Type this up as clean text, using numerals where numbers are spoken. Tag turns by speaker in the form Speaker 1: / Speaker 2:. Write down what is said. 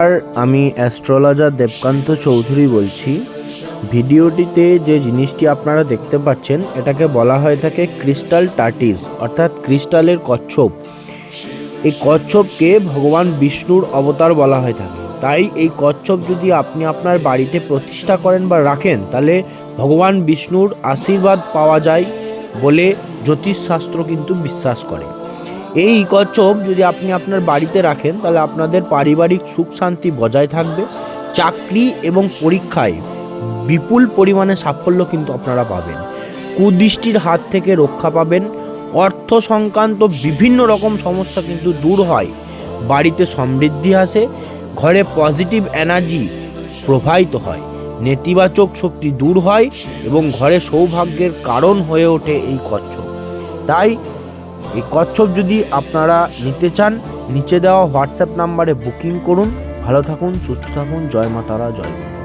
Speaker 1: আর আমি অ্যাস্ট্রোলজার দেবকান্ত চৌধুরী বলছি। ভিডিওটিতে যে জিনিসটি আপনারা দেখতে পাচ্ছেন এটাকে বলা হয়ে থাকে ক্রিস্টাল টার্টিস, অর্থাৎ ক্রিস্টালের কচ্ছপ। এই কচ্ছপকে ভগবান বিষ্ণুর অবতার বলা হয়ে থাকে। তাই এই কচ্ছপ যদি আপনি আপনার বাড়িতে প্রতিষ্ঠা করেন বা রাখেন, তাহলে ভগবান বিষ্ণুর আশীর্বাদ পাওয়া যায় বলে জ্যোতিষশাস্ত্র কিন্তু বিশ্বাস করে। এই কচ্ছপ যদি আপনি আপনার বাড়িতে রাখেন, তাহলে আপনাদের পারিবারিক সুখ শান্তি বজায় থাকবে। চাকরি এবং পরীক্ষায় বিপুল পরিমাণে সাফল্য কিন্তু আপনারা পাবেন। কুদৃষ্টির হাত থেকে রক্ষা পাবেন। অর্থ সংক্রান্ত বিভিন্ন রকম সমস্যা কিন্তু দূর হয়। বাড়িতে সমৃদ্ধি আসে। ঘরে পজিটিভ এনার্জি প্রবাহিত হয়। নেতিবাচক শক্তি দূর হয় এবং ঘরে সৌভাগ্যের কারণ হয়ে ওঠে এই কচ্ছপ। তাই এই কচ্ছপ যদি আপনারা নিতে চান, নিচে দেওয়া হোয়াটসঅ্যাপ নাম্বারে বুকিং করুন। ভালো থাকুন, সুস্থ থাকুন। জয় মা তারা, জয় গুরু।